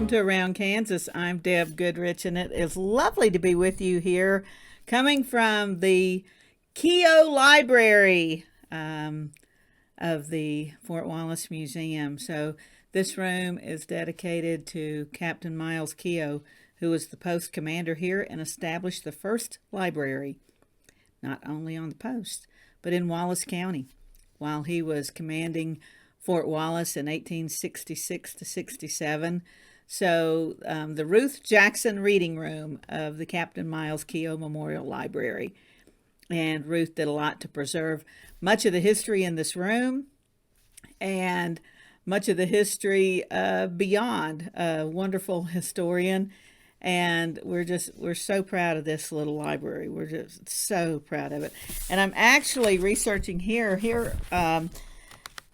to Around Kansas. I'm Deb Goodrich, and it is lovely to be with you here, coming from the Keogh Library of the Fort Wallace Museum. So this room is dedicated to Captain Myles Keogh, who was the post commander here and established the first library, not only on the post, but in Wallace County, while he was commanding Fort Wallace in 1866 to 67. So the Ruth Jackson Reading Room of the Captain Myles Keogh Memorial Library. And Ruth did a lot to preserve much of the history in this room and much of the history beyond. A wonderful historian. And we're so proud of this little library. We're just so proud of it. And I'm actually researching here.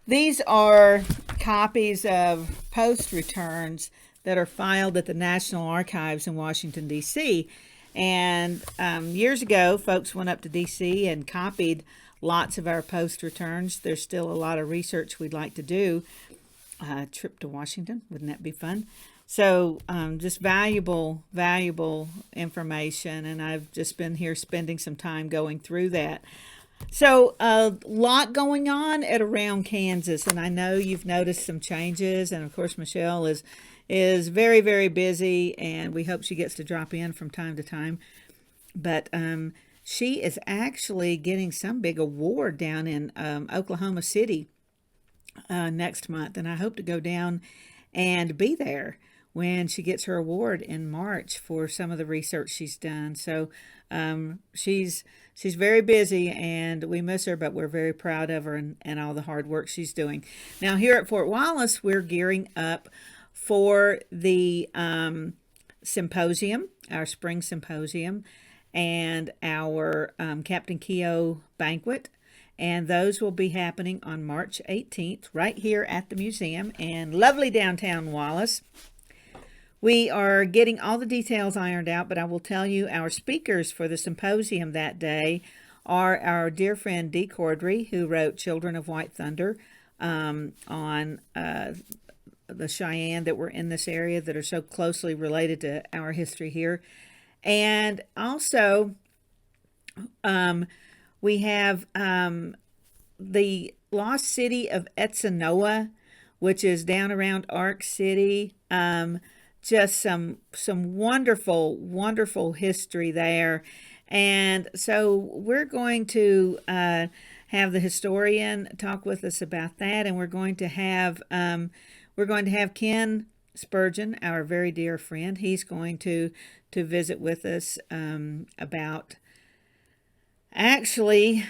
These are copies of post returns that are filed at the National Archives in Washington, D.C. And years ago, folks went up to D.C. and copied lots of our post returns. There's still a lot of research we'd like to do. Trip to Washington, wouldn't that be fun? So just valuable information, and I've just been here spending some time going through that. So a lot going on at Around Kansas, and I know you've noticed some changes, and of course Michelle is very, very busy, and we hope she gets to drop in from time to time. But she is actually getting some big award down in Oklahoma City next month, and I hope to go down and be there when she gets her award in March for some of the research she's done. So she's very busy, and we miss her, but we're very proud of her and all the hard work she's doing. Now here at Fort Wallace, we're gearing up for the symposium, our spring symposium, and our Captain Keogh banquet. And those will be happening on March 18th right here at the museum in lovely downtown Wallace. We are getting all the details ironed out, but I will tell you our speakers for the symposium that day are our dear friend Dee Cordry, who wrote Children of White Thunder on the Cheyenne that were in this area that are so closely related to our history here. And also we have the lost city of Etzanoa, which is down around Ark City. Just some wonderful history there. And so we're going to have the historian talk with us about that, and we're going to have Ken Spurgeon, our very dear friend. He's going to visit with us about actually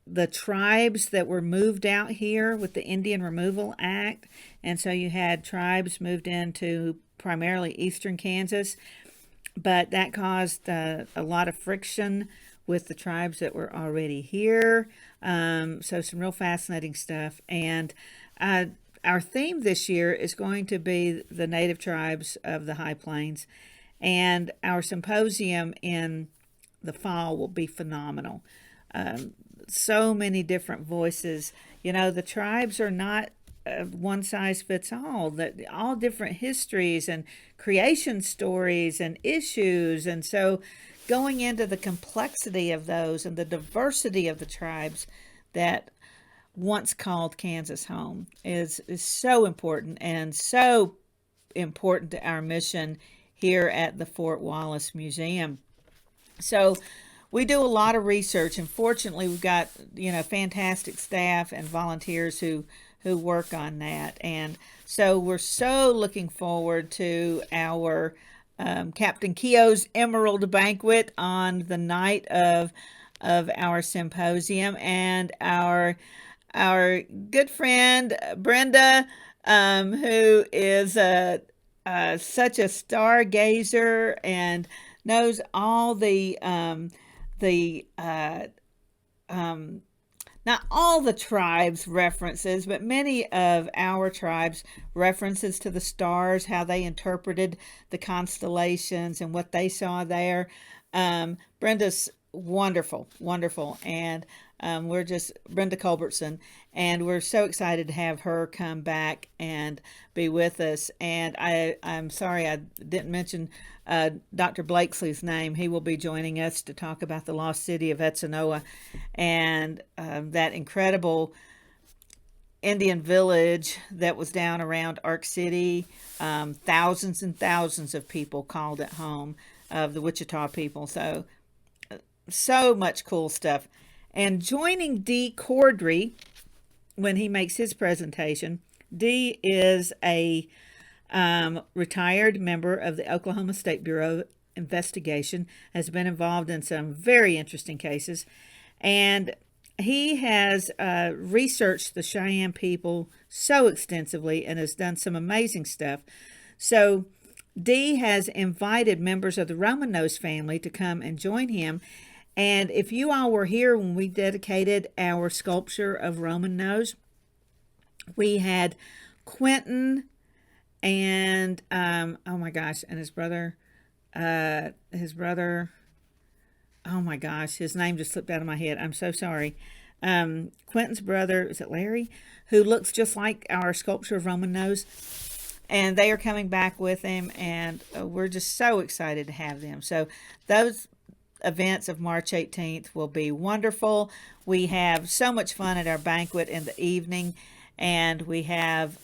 the tribes that were moved out here with the Indian Removal Act. And so you had tribes moved into primarily eastern Kansas, but that caused a lot of friction with the tribes that were already here. So some real fascinating stuff. And our theme this year is going to be the native tribes of the High Plains. And our symposium in the fall will be phenomenal. So many different voices. You know, the tribes are not one size fits all. That all different histories and creation stories and issues. And so going into the complexity of those and the diversity of the tribes that once called Kansas home is so important, and so important to our mission here at the Fort Wallace Museum. So we do a lot of research, and fortunately we've got fantastic staff and volunteers who work on that. And so we're so looking forward to our Captain Keogh's Emerald Banquet on the night of our symposium, and our good friend Brenda, who is such a stargazer and knows all the not all the tribes references, but many of our tribes references to the stars, how they interpreted the constellations and what they saw there. Brenda's wonderful, and We're just Brenda Culbertson, and we're so excited to have her come back and be with us. And I'm sorry I didn't mention Dr. Blakesley's name. He will be joining us to talk about the lost city of Etzanoa and that incredible Indian village that was down around Ark City. Thousands and thousands of people called it home, of the Wichita people. So much cool stuff. And joining Dee Cordry when he makes his presentation, Dee is a retired member of the Oklahoma State Bureau of Investigation, has been involved in some very interesting cases, and he has researched the Cheyenne people so extensively and has done some amazing stuff. So Dee has invited members of the Roman Nose family to come and join him. And if you all were here when we dedicated our sculpture of Roman Nose, we had Quentin and oh my gosh, and his brother, oh my gosh, his name just slipped out of my head. I'm so sorry. Quentin's brother, is it Larry, who looks just like our sculpture of Roman Nose, and they are coming back with him, and we're just so excited to have them. So those events of March 18th will be wonderful. We have so much fun at our banquet in the evening, and we have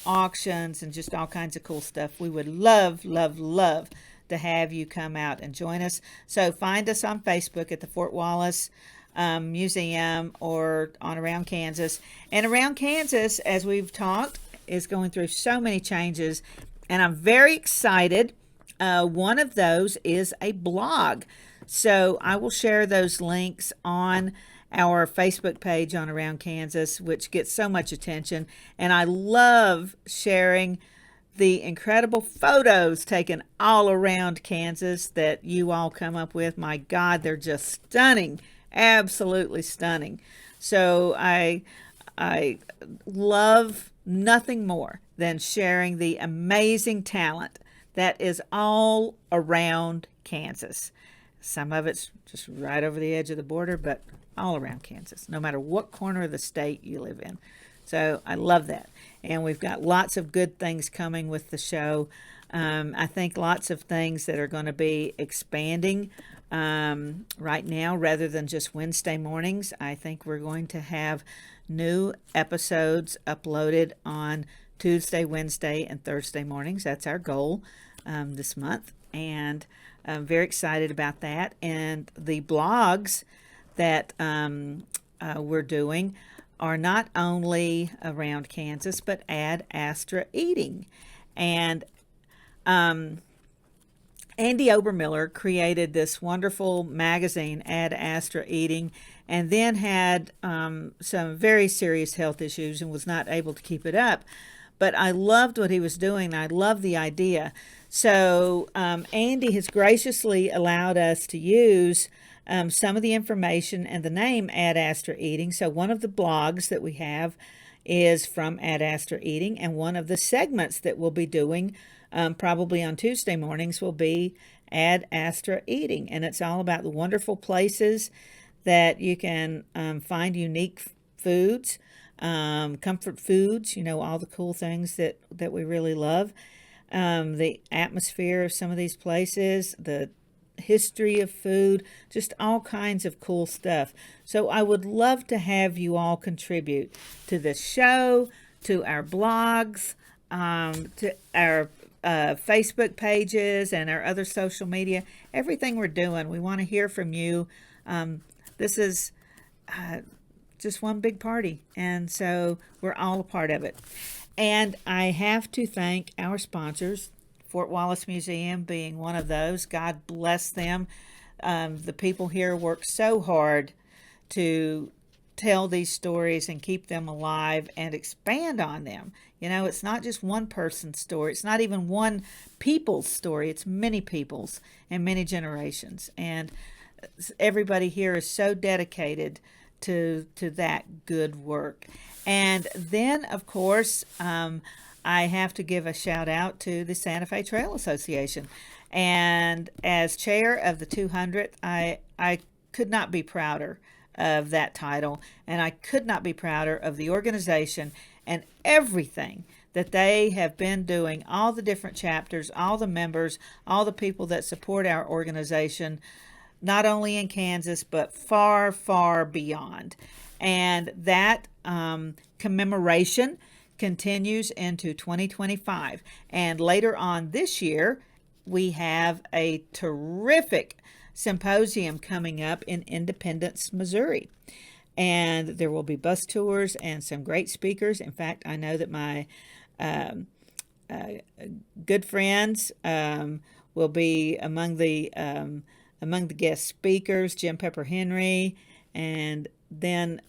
auctions and just all kinds of cool stuff. We would love to have you come out and join us. So find us on Facebook at the Fort Wallace Museum or on Around Kansas. And Around Kansas, as we've talked, is going through so many changes, and I'm very excited. One of those is a blog. So I will share those links on our Facebook page on Around Kansas, which gets so much attention. And I love sharing the incredible photos taken all around Kansas that you all come up with. My God, they're just stunning, absolutely stunning. So I love nothing more than sharing the amazing talent that is all around Kansas. Some of it's just right over the edge of the border, but all around Kansas, no matter what corner of the state you live in. So I love that. And we've got lots of good things coming with the show. I think lots of things that are going to be expanding right now rather than just Wednesday mornings. I think we're going to have new episodes uploaded on Tuesday, Wednesday, and Thursday mornings. That's our goal this month. And I'm very excited about that. And the blogs that we're doing are not only around Kansas, but Ad Astra Eating. And Andy Obermiller created this wonderful magazine, Ad Astra Eating, and then had some very serious health issues and was not able to keep it up. But I loved what he was doing. I loved the idea. So Andy has graciously allowed us to use some of the information and the name Ad Astra Eating. So one of the blogs that we have is from Ad Astra Eating, and one of the segments that we'll be doing probably on Tuesday mornings will be Ad Astra Eating, and it's all about the wonderful places that you can find unique foods, comfort foods, all the cool things that we really love, the atmosphere of some of these places, the history of food, just all kinds of cool stuff. So I would love to have you all contribute to the show, to our blogs, to our Facebook pages and our other social media, everything we're doing. We want to hear from you. This is just one big party, and so we're all a part of it. And I have to thank our sponsors, Fort Wallace Museum being one of those. God bless them. The people here work so hard to tell these stories and keep them alive and expand on them. It's not just one person's story. It's not even one people's story. It's many people's and many generations. And everybody here is so dedicated to that good work. And then, of course, I have to give a shout out to the Santa Fe Trail Association. And as chair of the 200th, I could not be prouder of that title, and I could not be prouder of the organization and everything that they have been doing, all the different chapters, all the members, all the people that support our organization, not only in Kansas, but far, far beyond. And that commemoration continues into 2025. And later on this year, we have a terrific symposium coming up in Independence, Missouri. And there will be bus tours and some great speakers. In fact, I know that my good friends will be among the guest speakers, Jim Pepper Henry, and then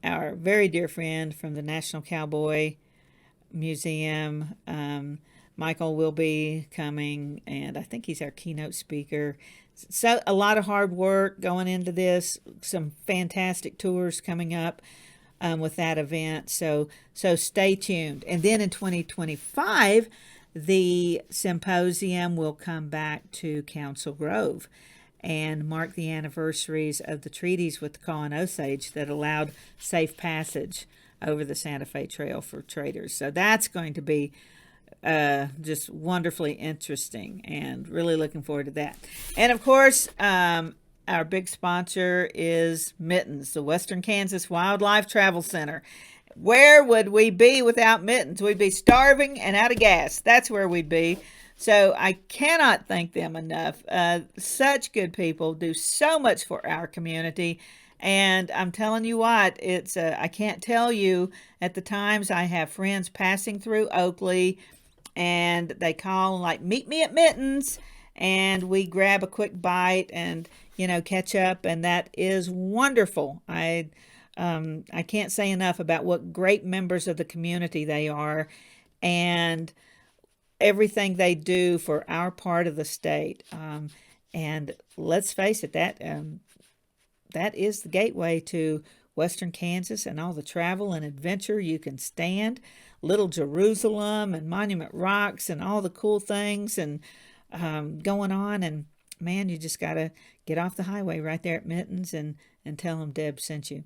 our very dear friend from the National Cowboy Museum, Michael, will be coming, and I think he's our keynote speaker. So a lot of hard work going into this, some fantastic tours coming up with that event. So stay tuned. And then in 2025, the symposium will come back to Council Grove and mark the anniversaries of the treaties with the Kaw and Osage that allowed safe passage over the Santa Fe Trail for traders. So that's going to be just wonderfully interesting, and really looking forward to that. And of course, our big sponsor is Mittens, the Western Kansas Wildlife Travel Center. Where would we be without Mittens? We'd be starving and out of gas. That's where we'd be. So I cannot thank them enough. Such good people, do so much for our community. And I'm telling you what, it's I can't tell you at the times I have friends passing through Oakley, and they call like, meet me at Mittens, and we grab a quick bite and, catch up, and that is wonderful. I can't say enough about what great members of the community they are, and everything they do for our part of the state. And let's face it, that is the gateway to Western Kansas and all the travel and adventure you can stand. Little Jerusalem and Monument Rocks and all the cool things and going on. And man, you just got to get off the highway right there at Mittens and tell them Deb sent you.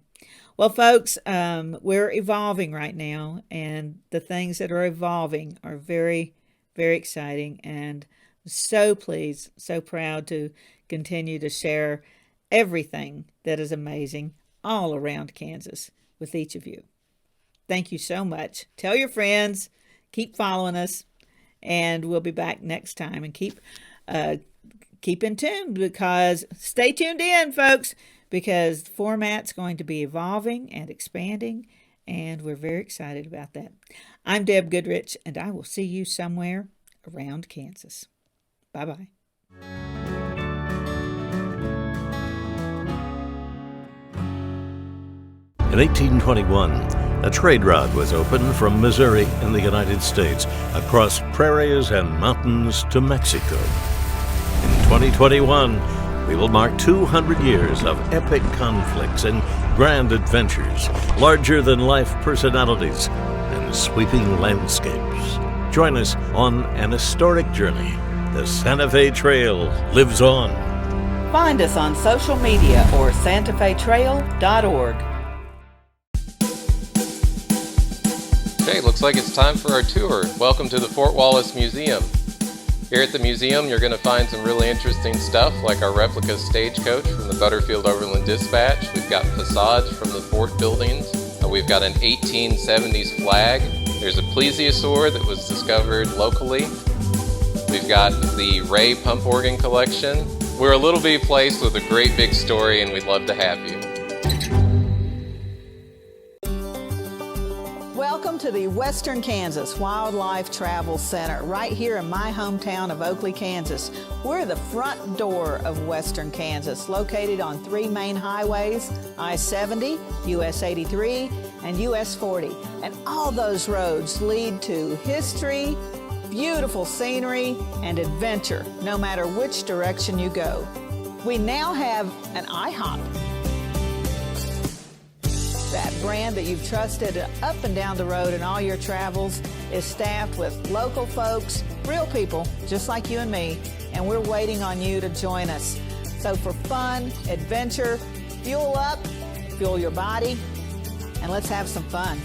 Well, folks, we're evolving right now, and the things that are evolving are very, very exciting, and so pleased, so proud to continue to share everything that is amazing all around Kansas with each of you. Thank you so much. Tell your friends, keep following us, and we'll be back next time. And keep in tune, because stay tuned in, folks, because the format's going to be evolving and expanding, and we're very excited about that. I'm Deb Goodrich, and I will see you somewhere around Kansas. Bye-bye. In 1821, a trade route was opened from Missouri in the United States across prairies and mountains to Mexico. In 2021, we will mark 200 years of epic conflicts and grand adventures, larger-than-life personalities, and sweeping landscapes. Join us on an historic journey. The Santa Fe Trail lives on. Find us on social media or santafetrail.org. Okay, looks like it's time for our tour. Welcome to the Fort Wallace Museum. Here at the museum, you're going to find some really interesting stuff, like our replica stagecoach from the Butterfield Overland Dispatch. We've got facades from the fort buildings. We've got an 1870s flag. There's a plesiosaur that was discovered locally. We've got the Ray pump organ collection. We're a little bitty place with a great big story, and we'd love to have you. Welcome to the Western Kansas Wildlife Travel Center, right here in my hometown of Oakley, Kansas. We're the front door of Western Kansas, located on 3 main highways, I-70, US 83, and US 40. And all those roads lead to history, beautiful scenery, and adventure, no matter which direction you go. We now have an IHOP. That brand that you've trusted up and down the road in all your travels is staffed with local folks, real people just like you and me, and we're waiting on you to join us. So for fun, adventure, fuel up, fuel your body, and let's have some fun.